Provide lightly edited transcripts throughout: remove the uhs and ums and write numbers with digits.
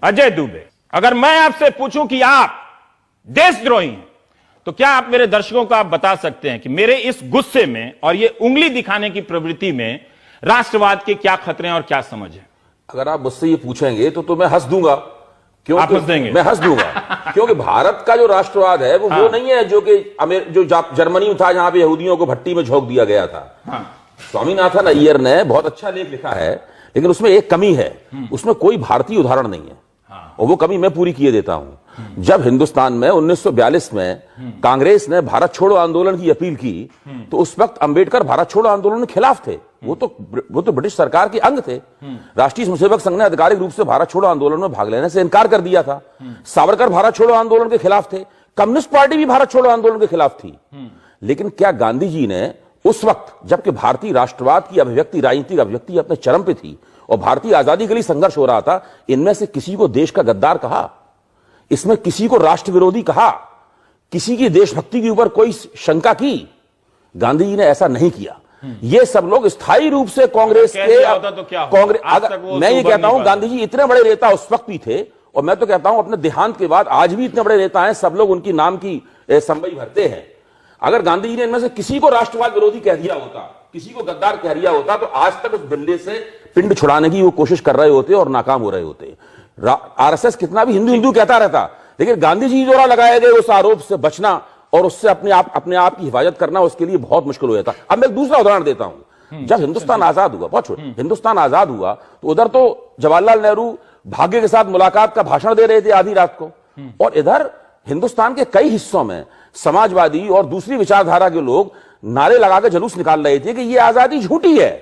अजय दुबे, अगर मैं आपसे पूछूं कि आप देशद्रोही हैं, तो क्या आप मेरे दर्शकों को आप बता सकते हैं कि मेरे इस गुस्से में और ये उंगली दिखाने की प्रवृत्ति में राष्ट्रवाद के क्या खतरे हैं और क्या समझ है? अगर आप मुझसे ये पूछेंगे तो मैं हंस दूंगा। क्यों आप हंस देंगे? मैं हंस दूंगा क्योंकि भारत का जो राष्ट्रवाद है वो नहीं है जो कि जो जर्मनी में था, जहां पे यहूदियों को भट्टी में झोंक दिया गया था। स्वामीनाथन अय्यर ने बहुत अच्छा लेख लिखा है, लेकिन उसमें एक कमी है, उसमें कोई भारतीय उदाहरण नहीं है। और वो कमी मैं पूरी किए देता हूं। जब हिंदुस्तान में 1942 में कांग्रेस ने भारत छोड़ो आंदोलन की अपील की, तो उस वक्त अंबेडकर भारत छोड़ो आंदोलन के खिलाफ थे। वो तो ब्रिटिश सरकार के अंग थे। राष्ट्रीय स्वयंसेवक संघ ने आधिकारिक रूप से भारत छोड़ो आंदोलन में भाग लेने से इनकार कर दिया था। सावरकर भारत छोड़ो आंदोलन के खिलाफ थे। कम्युनिस्ट पार्टी भी भारत छोड़ो आंदोलन के खिलाफ थी। लेकिन क्या गांधी जी ने उस वक्त, जबकि भारतीय राष्ट्रवाद की अभिव्यक्ति, राजनीतिक अभिव्यक्ति अपने चरम पे थी और भारतीय आजादी के लिए संघर्ष हो रहा था, इनमें से किसी को देश का गद्दार कहा? इसमें किसी को राष्ट्र विरोधी कहा? किसी की देशभक्ति के ऊपर कोई शंका की? गांधी जी ने ऐसा नहीं किया। ये सब लोग स्थायी रूप से कांग्रेस के मैं ये कहता हूं गांधी जी इतने बड़े नेता उस वक्त भी थे, और मैं तो कहता हूं अपने देहांत के बाद आज भी इतने बड़े नेता हैं, सब लोग उनकी नाम की संबई भरते हैं। अगर गांधी जी ने इनमें से किसी को राष्ट्रवाद विरोधी कह दिया होता, किसी को गद्दार कह दिया होता, तो आज तक उस डंडे से पिंड छुड़ाने की वो कोशिश कर रहे होते और नाकाम हो रहे होते। आरएसएस कितना भी हिंदू हिंदू कहता रहता, लेकिन गांधी जी द्वारा लगाए गए उस आरोप से बचना और उससे अपने आप की हिफाजत करना उसके लिए बहुत मुश्किल हो जाता। अब मैं एक दूसरा उदाहरण देता हूं। जब हिंदुस्तान आजाद हुआ, बहुत छोटा, हिंदुस्तान आजाद हुआ तो उधर तो जवाहरलाल नेहरू भाग्य के साथ मुलाकात का भाषण दे रहे थे आधी रात को, और इधर हिंदुस्तान के कई हिस्सों में समाजवादी और दूसरी विचारधारा के लोग नारे लगा के जुलूस निकाल रहे थे कि ये आजादी झूठी है।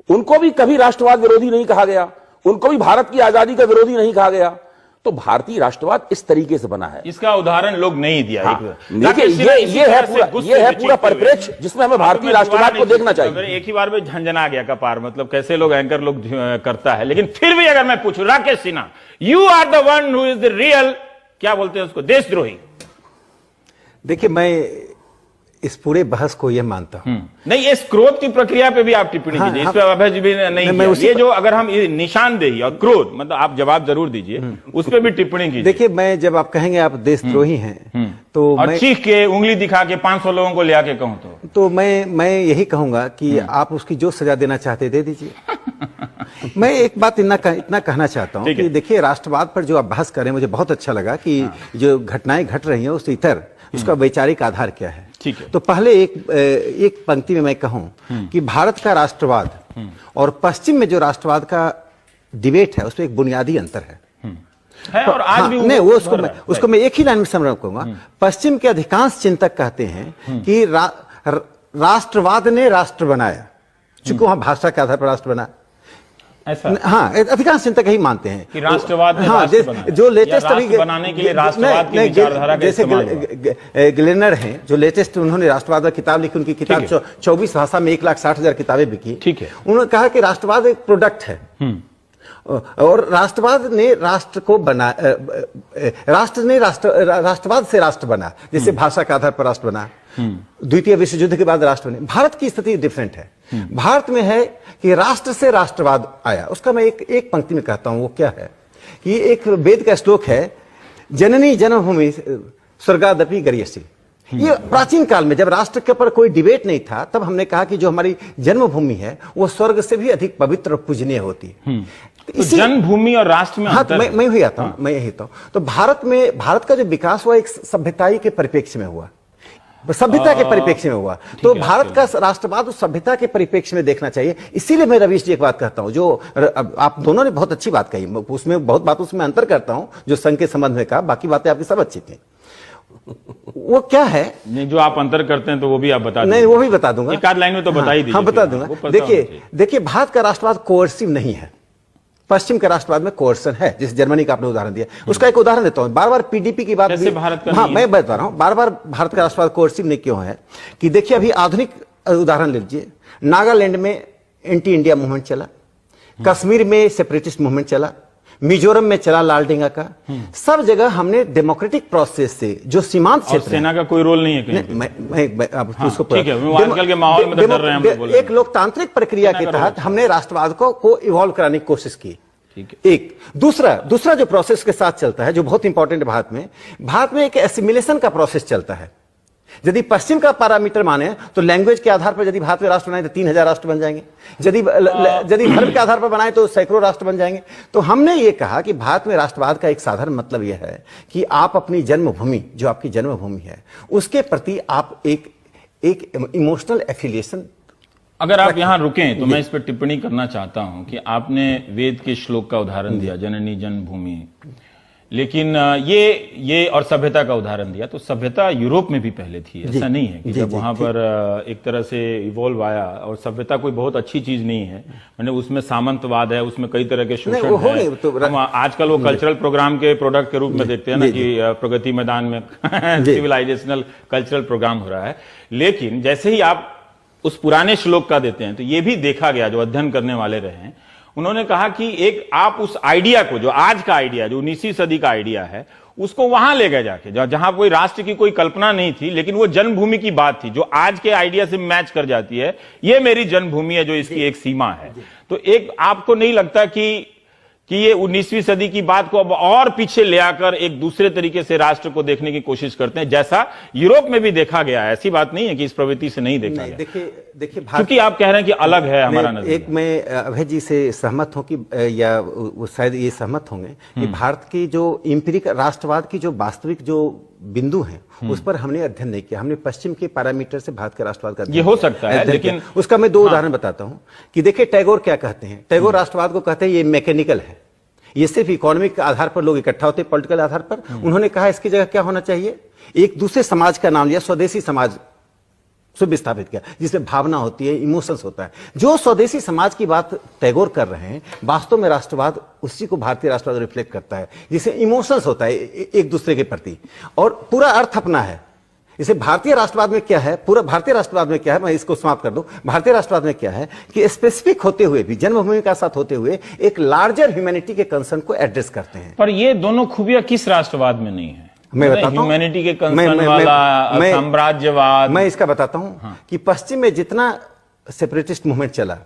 उनको भी कभी राष्ट्रवाद विरोधी नहीं कहा गया, उनको भी भारत की आजादी का विरोधी नहीं कहा गया। तो भारतीय राष्ट्रवाद इस तरीके से बना है। इसका उदाहरण लोग नहीं दिया। देखिए ये है पूरा परिप्रेक्ष्य जिसमें हमें भारतीय राष्ट्रवाद को देखना चाहिए। एक ही बार में झंझना गया कपार, मतलब कैसे लोग एंकर लोग करता है। लेकिन फिर भी अगर मैं पूछूं, Rakesh Sinha, you are the one who is the real, क्या बोलते हैं उसको, देशद्रोही। देखिए, मैं इस पूरे बहस को यह मानता हूं। नहीं, इस क्रोध की प्रक्रिया पे भी आप टिप्पणी कीजिए। इस पे अभय जी भी नहीं, ये जो अगर हम निशानदेही और क्रोध, मतलब आप जवाब जरूर दीजिए, उस पे भी टिप्पणी कीजिए। देखिए, मैं जब आप कहेंगे आप देशद्रोही हैं तो और चीख के उंगली दिखा के 500 लोगों को ले आके कहूं तो मैं यही कहूंगा कि आप उसकी जो सजा देना चाहते दे दीजिए। मैं एक बात इतना कहना चाहता हूं कि देखिए, राष्ट्रवाद पर जो आप बहस करें, मुझे बहुत अच्छा लगा कि जो घटनाएं घट रही हैं उस इतर उसका वैचारिक आधार क्या है। ठीक है। तो पहले एक पंक्ति में मैं कहूं कि भारत का राष्ट्रवाद और पश्चिम में जो राष्ट्रवाद का डिबेट है उसमें एक बुनियादी अंतर है और आज भी नहीं, वो उसको मैं एक ही लाइन में समझ कहूंगा। पश्चिम के अधिकांश चिंतक कहते हैं कि राष्ट्रवाद ने राष्ट्र बनाया, चूंकि वहां भाषा के आधार पर राष्ट्र बना। हाँ, अधिकांश चिंतक यही मानते हैं कि राष्ट्रवाद ने जो लेटेस्ट अभी बनाने के लिए राष्ट्रवाद की विचारधारा का इस्तेमाल जैसे ग्लेनर हैं, जो लेटेस्ट उन्होंने राष्ट्रवाद की किताब लिखी, उनकी किताब 24 भाषा में 1,60,000 किताबें बिकी। ठीक है। उन्होंने कहा कि राष्ट्रवाद एक प्रोडक्ट है और राष्ट्रवाद ने राष्ट्र को बना, राष्ट्र ने राष्ट्रवाद से राष्ट्र बना, जैसे भाषा के आधार पर राष्ट्र बना। द्वितीय विश्व युद्ध के बाद राष्ट्र बने। भारत की स्थिति डिफरेंट है। भारत में है कि राष्ट्र से राष्ट्रवाद आया। उसका मैं एक पंक्ति में कहता हूं, वो क्या है कि एक वेद का श्लोक है, जननी जन्मभूमि स्वर्गादपि गरीयसी। ये प्राचीन काल में जब राष्ट्र के ऊपर कोई डिबेट नहीं था, तब हमने कहा कि जो हमारी जन्मभूमि है वो स्वर्ग से भी अधिक पवित्र और पूजनीय होती है। तो जन्मभूमि और राष्ट्र में अंतर है। मैं यही आता हूं, मैं यही तो भारत में, भारत का जो विकास हुआ एक सभ्यताई के परिप्रेक्ष्य में हुआ, सभ्यता के परिप्रेक्ष्य में हुआ। तो भारत का राष्ट्रवाद उस सभ्यता के परिप्रेक्ष्य में देखना चाहिए। इसीलिए मैं रवीश जी एक बात कहता हूं, जो आप दोनों ने बहुत अच्छी बात कही, उसमें बहुत बातों से मैं अंतर करता हूं जो संघ के संबंध में कहा, बाकी बातें आपकी सब अच्छी थी। वो क्या है नहीं, जो आप अंतर करते हैं तो वो भी आप बता दीजिए। नहीं, वो भी बता दूंगा, एक आध लाइन में तो बता ही दीजिए। हाँ, बता दूंगा। देखिए, भारत का राष्ट्रवाद कोर्सिव नहीं है। पश्चिम के राष्ट्रवाद में कोर्सन है, जिस जर्मनी का आपने उदाहरण दिया, उसका एक उदाहरण देता हूं। बार बार पीडीपी की बात, भारत का हाँ, मैं बता रहा हूं बार बार भारत का राष्ट्रवाद कोर्सिव नहीं क्यों है कि देखिए, अभी आधुनिक उदाहरण लीजिए, नागालैंड में एंटी इंडिया मूवमेंट चला, कश्मीर में सेपरेटिस्ट मूवमेंट चला, मिजोरम में चला लालडेंगा का। सब जगह हमने डेमोक्रेटिक प्रोसेस से जो सीमांत क्षेत्र, सेना का कोई रोल नहीं है कहीं। ठीक है, आजकल के माहौल में डर रहे हैं हम लोग। एक लोकतांत्रिक प्रक्रिया के तहत हमने राष्ट्रवाद को इवॉल्व कराने की कोशिश की। ठीक है। एक दूसरा जो प्रोसेस के साथ चलता है, जो बहुत इंपॉर्टेंट है भारत में एक एसिमिलेशन का प्रोसेस चलता है। यदि पश्चिम का पैरामीटर माने तो लैंग्वेज के आधार पर यदि भारत में राष्ट्र बनाए तो 3000 राष्ट्र बन जाएंगे, यदि धर्म के आधार पर बनाए तो सैकड़ों राष्ट्र बन जाएंगे। तो हमने ये कहा कि भारत में राष्ट्रवाद का एक साधारण मतलब यह है कि आप अपनी जन्मभूमि, जो आपकी जन्मभूमि है, उसके प्रति आप एक इमोशनल एफिलिएशन। अगर आप यहां रुकें तो मैं इस पर टिप्पणी करना चाहता हूं कि आपने वेद के श्लोक का उदाहरण दिया, जननी जन्मभूमि, लेकिन ये और सभ्यता का उदाहरण दिया। तो सभ्यता यूरोप में भी पहले थी, ऐसा नहीं है कि जब वहां पर एक तरह से इवॉल्व आया। और सभ्यता कोई बहुत अच्छी चीज नहीं है, मैंने उसमें सामंतवाद है, उसमें कई तरह के शोषण है। तो हम आजकल वो कल्चरल प्रोग्राम के प्रोडक्ट के रूप में देखते हैं ना कि प्रगति मैदान में सिविलाइजेशनल कल्चरल प्रोग्राम हो रहा है। लेकिन जैसे ही आप उस पुराने श्लोक का देते हैं तो ये भी देखा गया, जो अध्ययन करने वाले रहे हैं उन्होंने कहा कि एक आप उस आइडिया को, जो आज का आइडिया, जो 19वीं सदी का आइडिया है, उसको वहां ले गए जाके जहां कोई राष्ट्र की कोई कल्पना नहीं थी, लेकिन वो जन्मभूमि की बात थी जो आज के आइडिया से मैच कर जाती है। ये मेरी जन्मभूमि है, जो इसकी एक सीमा है। तो एक आपको नहीं लगता कि ये 19वीं सदी की बात को अब और पीछे ले आकर एक दूसरे तरीके से राष्ट्र को देखने की कोशिश करते हैं, जैसा यूरोप में भी देखा गया है? ऐसी बात नहीं है कि इस प्रवृत्ति से नहीं देखा गया। देखिए क्योंकि आप कह रहे हैं कि अलग है हमारा नजरिया। एक मैं अभय जी से सहमत हूं कि, या वो शायद ये सहमत होंगे कि भारत की जो इंपीरिक राष्ट्रवाद की जो वास्तविक जो बिंदु हैं उस पर हमने अध्ययन नहीं किया। हमने पश्चिम के पैरामीटर से भारत के राष्ट्रवाद का ये हो सकता है, लेकिन उसका मैं दो उदाहरण बताता हूं कि देखिए टैगोर क्या कहते हैं। टैगोर राष्ट्रवाद को कहते हैं ये मैकेनिकल है, ये सिर्फ इकोनॉमिक आधार पर लोग इकट्ठा होते हैं, पॉलिटिकल आधार पर। उन्होंने कहा इसकी जगह क्या होना चाहिए, एक दूसरे समाज का नाम लिया, स्वदेशी समाज विस्थापित किया, जिसमें भावना होती है, इमोशंस होता है। जो स्वदेशी समाज की बात टैगोर कर रहे हैं, वास्तव में राष्ट्रवाद उसी को भारतीय राष्ट्रवाद रिफ्लेक्ट करता है, जिसे इमोशंस होता है एक दूसरे के प्रति, और पूरा अर्थ अपना है। इसे भारतीय राष्ट्रवाद में क्या है, पूरा भारतीय राष्ट्रवाद में क्या है, मैं इसको समाप्त कर दूं। भारतीय राष्ट्रवाद में क्या है कि स्पेसिफिक होते हुए भी, जन्मभूमि का साथ होते हुए, एक लार्जर ह्यूमैनिटी के कंसर्न को एड्रेस करते हैं। पर ये दोनों खूबियां किस राष्ट्रवाद में नहीं है? मैं बताता हूं, ह्यूमैनिटी के कंसर्न वाला, साम्राज्यवाद। मैं इसका बताता हूं कि पश्चिम में जितना सेपरेटिस्ट मूवमेंट चला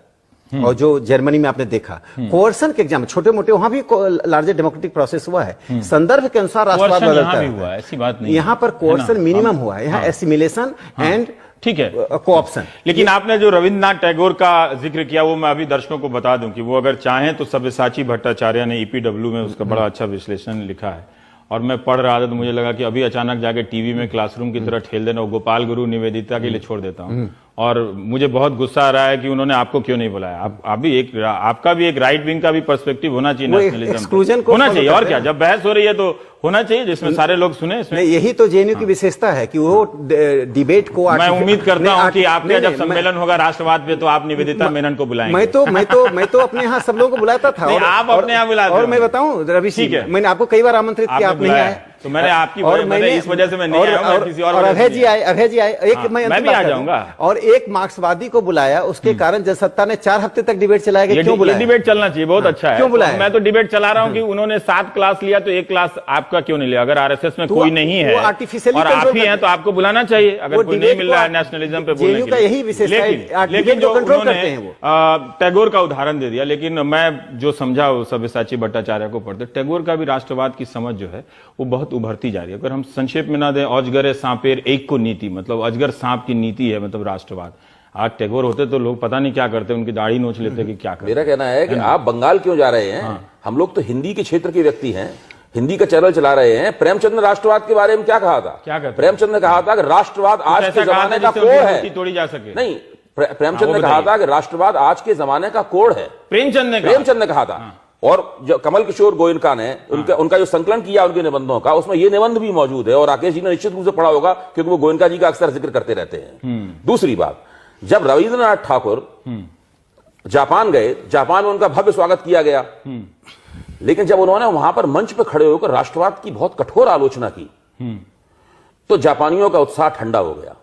और जो जर्मनी में आपने देखा, कोर्सन के एग्जाम छोटे मोटे वहां भी लार्जर डेमोक्रेटिक प्रोसेस हुआ है। संदर्भ के अनुसार राष्ट्रवाद बदलता है, ऐसी बात नहीं। यहां पर कोर्सन मिनिमम हुआ है, यहाँ एसिमिलेशन एंड ठीक है, कोऑप्शन। लेकिन आपने जो रविन्द्रनाथ टैगोर का जिक्र किया, वो मैं अभी दर्शकों को बता दूं कि वो अगर चाहें तो सब्यसाची भट्टाचार्य ने EPW में उसका बड़ा अच्छा विश्लेषण लिखा है। और मैं पढ़ रहा था तो मुझे लगा कि अभी अचानक जाके टीवी में क्लासरूम की तरह ठेल देना, गोपाल गुरु निवेदिता के लिए छोड़ देता हूं। और मुझे बहुत गुस्सा आ रहा है कि उन्होंने आपको क्यों नहीं बुलाया। आपका भी एक राइट विंग का भी पर्सपेक्टिव होना चाहिए, नेशनलिज्म होना चाहिए। और क्या, जब बहस हो रही है तो होना चाहिए जिसमें सारे लोग सुने। इसमें यही तो JNU की विशेषता है कि वो डिबेट को, मैं उम्मीद करता हूं कि आपका जब सम्मेलन होगा राष्ट्रवाद पे तो आप निवेदिता मेनन को बुलाएंगे। मैं तो अपने यहाँ सब लोगों को बुलाता था। आप अपने यहाँ बुलाते। और मैं बताऊं रवि सिंह, मैंने आपको कई बार आमंत्रित किया, आप नहीं आए। तो मैंने आपकी इस वजह से मैं नहीं आया, किसी और अभय जी आए। एक मैं भी आ जाऊंगा। और एक मार्क्सवादी को बुलाया, उसके कारण जनसत्ता ने 4 हफ्ते तक डिबेट चलाया गया। क्यों बुलाया? डिबेट चलना चाहिए, बहुत अच्छा है। क्यों बुलाया? मैं तो डिबेट चला रहा हूँ कि उन्होंने 7 क्लास लिया तो 1 क्लास आपका क्यों नहीं लिया? अगर RSS में कोई नहीं है और आप ही हैं तो आपको बुलाना चाहिए। अगर कोई नहीं मिल रहा है नेशनलिज्म पे बोलने के लिए, यही विशेषता है। लेकिन जो उन्होंने टैगोर का उदाहरण दे दिया, लेकिन मैं जो समझा सब्यसाची भट्टाचार्य को पढ़ते, टैगोर का भी राष्ट्रवाद की समझ जो है वो बहुत उभरती जा रही है। अगर हम संक्षेप में ना दें, अजगर सांपेर एक को नीति, मतलब अजगर सांप की नीति है, मतलब राष्ट्रवाद। आज टैगोर होते तो लोग पता नहीं क्या करते, उनकी दाढ़ी नोच लेते कि क्या करते। मेरा कहना है कि आप बंगाल क्यों जा रहे हैं? हम लोग तो हिंदी के क्षेत्र के व्यक्ति हैं, हिंदी का चैनल चला रहे हैं। प्रेमचंद ने राष्ट्रवाद के बारे में क्या कहा था? क्या कहते? प्रेमचंद ने कहा था कि राष्ट्रवाद आज के जमाने का कोड है, तोड़ी जा सके। नहीं, प्रेमचंद ने कहा था कि राष्ट्रवाद आज के जमाने का कोड है। प्रेमचंद ने कहा था। और जो कमल किशोर गोयनका ने उनका जो संकलन किया उनके निबंधों का, उसमें ये निबंध भी मौजूद है। और राकेश जी ने निश्चित रूप से पढ़ा होगा क्योंकि वो गोयनका जी का अक्सर जिक्र करते रहते हैं। दूसरी बात, जब रविंद्रनाथ ठाकुर जापान गए, जापान में उनका भव्य स्वागत किया गया, लेकिन जब उन्होंने वहां पर मंच पर खड़े होकर राष्ट्रवाद की बहुत कठोर आलोचना की तो जापानियों का उत्साह ठंडा हो गया।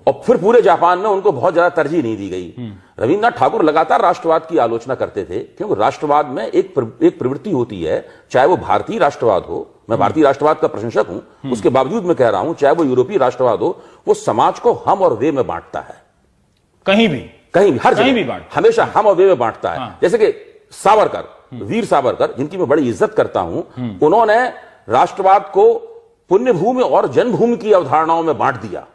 और फिर पूरे जापान में उनको बहुत ज्यादा तरजीह नहीं दी गई। रविन्द्रनाथ ठाकुर लगातार राष्ट्रवाद की आलोचना करते थे, क्योंकि राष्ट्रवाद में एक प्रवृत्ति होती है, चाहे वो भारतीय राष्ट्रवाद हो, मैं भारतीय राष्ट्रवाद का प्रशंसक हूं, उसके बावजूद मैं कह रहा हूं चाहे वो यूरोपीय राष्ट्रवाद हो, वो समाज को हम और वे में बांटता है। कहीं भी हर जगह हमेशा हम और वे में बांटता है। जैसे कि सावरकर वीर सावरकर, जिनकी मैं बड़ी इज्जत करता हूं, उन्होंने राष्ट्रवाद को पुण्य भूमि और जन्मभूमि की अवधारणाओं में बांट दिया।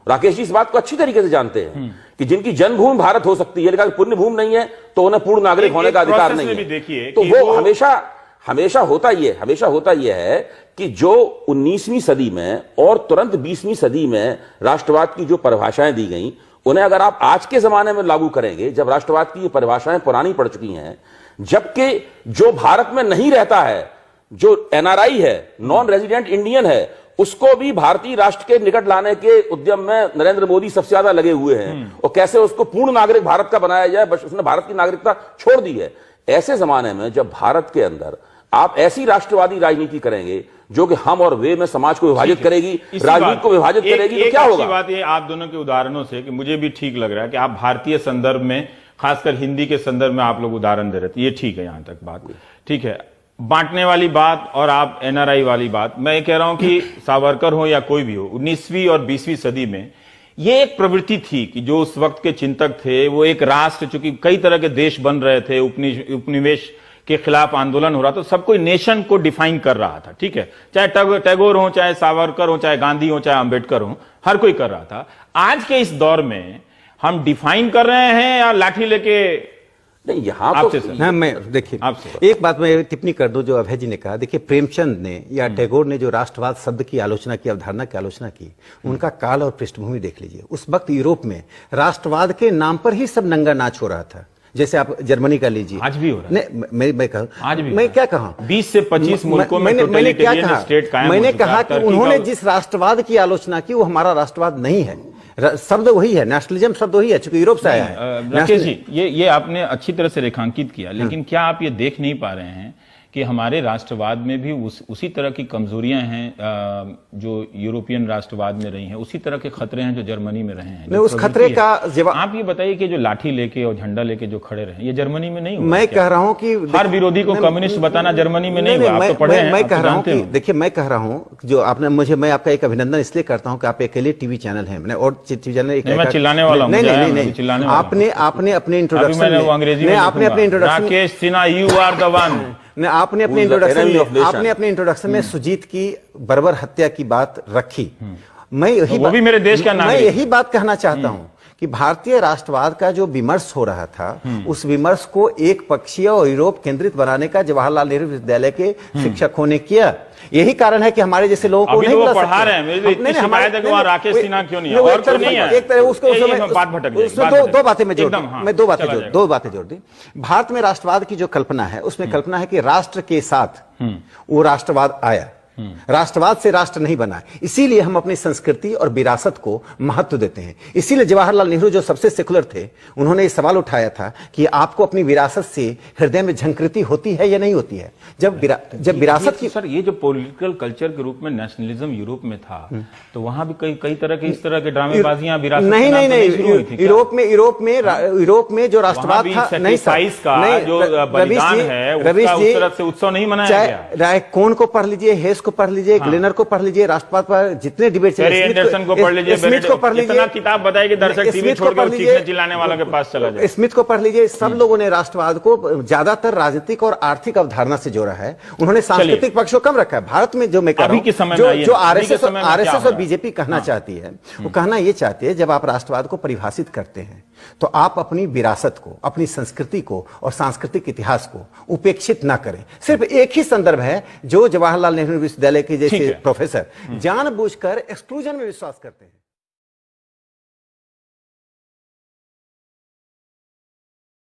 राकेश जी इस बात को अच्छी तरीके से जानते हैं कि जिनकी जन्मभूमि भारत हो सकती है, लेकिन पुण्य भूमि नहीं है तो उन्हें पूर्ण नागरिक होने का अधिकार नहीं है। तो वो हमेशा होता यह है कि जो 19वीं सदी में और तुरंत 20वीं सदी में राष्ट्रवाद की जो परिभाषाएं दी गई, उन्हें अगर आप आज के जमाने में लागू करेंगे, जब राष्ट्रवाद की ये परिभाषाएं पुरानी पड़ चुकी हैं, जबकि जो भारत में नहीं रहता है, जो एनआरआई है, नॉन रेजिडेंट इंडियन है, उसको भी भारतीय राष्ट्र के निकट लाने के उद्यम में नरेंद्र मोदी सबसे ज्यादा लगे हुए हैं, और कैसे उसको पूर्ण नागरिक भारत का बनाया जाए, बस उसने भारत की नागरिकता छोड़ दी है। ऐसे जमाने में जब भारत के अंदर आप ऐसी राष्ट्रवादी राजनीति करेंगे जो कि हम और वे में समाज को विभाजित करेगी, राजनीति को विभाजित करेगी, तो क्या होगा? बात ये आप दोनों के उदाहरणों से कि मुझे भी ठीक लग रहा है कि आप भारतीय संदर्भ में, खासकर हिंदी के संदर्भ में आप लोग उदाहरण दे रहे थे, ये ठीक है, यहां तक बात ठीक है। बांटने वाली बात और आप एनआरआई वाली बात, मैं ये कह रहा हूं कि सावरकर हो या कोई भी हो, 19वीं और 20वीं सदी में ये एक प्रवृत्ति थी कि जो उस वक्त के चिंतक थे, वो एक राष्ट्र, चूंकि कई तरह के देश बन रहे थे, उपनिवेश के खिलाफ आंदोलन हो रहा, तो सब कोई नेशन को डिफाइन कर रहा था, ठीक है, चाहे टैगोर हो, चाहे सावरकर हो, चाहे गांधी हो, चाहे अंबेडकर हो, हर कोई कर रहा था। आज के इस दौर में हम डिफाइन कर रहे हैं या लाठी लेके? नहीं, यहां आपसे तो हाँ, मैं देखिए एक बात मैं टिप्पणी कर दूं जो अभय जी ने कहा। देखिए प्रेमचंद ने या टैगोर ने जो राष्ट्रवाद शब्द की आलोचना की, अवधारणा की आलोचना की, उनका काल और पृष्ठभूमि देख लीजिए। उस वक्त यूरोप में राष्ट्रवाद के नाम पर ही सब नंगा नाच हो रहा था। जैसे आप जर्मनी का लीजिए, आज भी हो रहा है। मैं कहूं, आज भी मैं क्या कहा, 20 से 25 मुल्कों में मैंने क्या कहा, स्टेट कायम मैंने हो चुका कहा है। कि उन्होंने जिस राष्ट्रवाद की आलोचना की वो हमारा राष्ट्रवाद नहीं है। शब्द वही है, नेशनलिज्म शब्द वही है, चूंकि यूरोप से आया है। राकेश जी, ये आपने अच्छी तरह से रेखांकित किया, लेकिन क्या आप ये देख नहीं पा रहे हैं कि हमारे राष्ट्रवाद में भी उसी तरह की कमजोरियां हैं जो यूरोपियन राष्ट्रवाद में रही हैं, उसी तरह के खतरे हैं जो जर्मनी में रहे हैं? नहीं, उस खतरे का जवाब आप ये बताइए कि जो लाठी लेके और झंडा लेके जो खड़े रहे, ये जर्मनी में नहीं हुआ? मैं कह रहा हूं कि हर विरोधी को कम्युनिस्ट बताना जर्मनी में नहीं हुआ। आप तो पढ़े हैं, मैं कह रहा हूं कि देखिए, मैं कह रहा हूं जो आपने मुझे, मैं आपका एक अभिनंदन इसलिए करता हूं कि आप अकेले टीवी चैनल हैं, मैंने और टीवी चैनल एक चिल्लाने वाला हूं। नहीं, आपने अपने इंट्रोडक्शन में आपने अपने introduction, Rakesh Sinha, you are the one, आपने अपने इंट्रोडक्शन में सुजीत की बर्बर हत्या की बात रखी। मैं यही वो भी मेरे देश का नागरिक, मैं यही बात कहना चाहता हूं कि भारतीय राष्ट्रवाद का जो विमर्श हो रहा था, उस विमर्श को एक पक्षीय और यूरोप केंद्रित बनाने का जवाहरलाल नेहरू विश्वविद्यालय के शिक्षकों ने किया। यही कारण है कि हमारे जैसे लोगों को नहीं बुला सकते। पढ़ा रहे हैं, मेरी इतनी शिकायत है कि वहां राकेश सिन्हा क्यों नहीं है, और क्यों नहीं है? एक तरह उसको बात भटक गई। दो बातें मैं जोड़ दो बातें जोड़ दी। भारत में राष्ट्रवाद की जो कल्पना है, उसमें कल्पना है कि राष्ट्र के साथ वो राष्ट्रवाद आया, राष्ट्रवाद से राष्ट्र नहीं बना। इसीलिए हम अपनी संस्कृति और विरासत को महत्व देते हैं। इसीलिए जवाहरलाल नेहरू जो सबसे सेकुलर थे, उन्होंने ये सवाल उठाया था कि आपको अपनी विरासत से हृदय में झंकृति होती है या नहीं होती है। जब विरासत की, सर, ये जो पॉलिटिकल कल्चर के रूप में नेशनलिज्म यूरोप में था, तो वहां भी कई तरह के इस तरह के ड्रामेबाजियां विरासत नहीं, यूरोप में जो राष्ट्रवाद था, नहीं का जो बलिदान है, उसका उस तरह से उत्सव नहीं मनाया गया। रायकोन को पढ़ लीजिए, हेस को पढ़ लीजिए, ग्लेनर को पढ़ लीजिए, राष्ट्रवाद पर जितने डिबेट चले, एंडरसन को पढ़ लीजिए, स्मिथ को पढ़ लीजिए। इतना किताब बताइए कि दर्शक टीवी छोड़ कर चीखने चिल्लाने वालों के पास चला जाए। स्मिथ को पढ़ लीजिए। सब लोगों ने राष्ट्रवाद को ज्यादातर राजनीतिक और आर्थिक अवधारणा से जोड़ा है, उन्होंने सांस्कृतिक पक्ष को कम रखा है। भारत में जो मैं कह रहा हूं, जो आरएसएस और बीजेपी कहना चाहती है, वो कहना ये चाहती है, जब आप राष्ट्रवाद को परिभाषित करते हैं तो आप अपनी विरासत को, अपनी संस्कृति को और सांस्कृतिक इतिहास को उपेक्षित ना करें। सिर्फ एक ही संदर्भ है जो जवाहरलाल नेहरू विश्वविद्यालय के जैसे प्रोफेसर जानबूझकर एक्सक्लूजन में विश्वास करते हैं।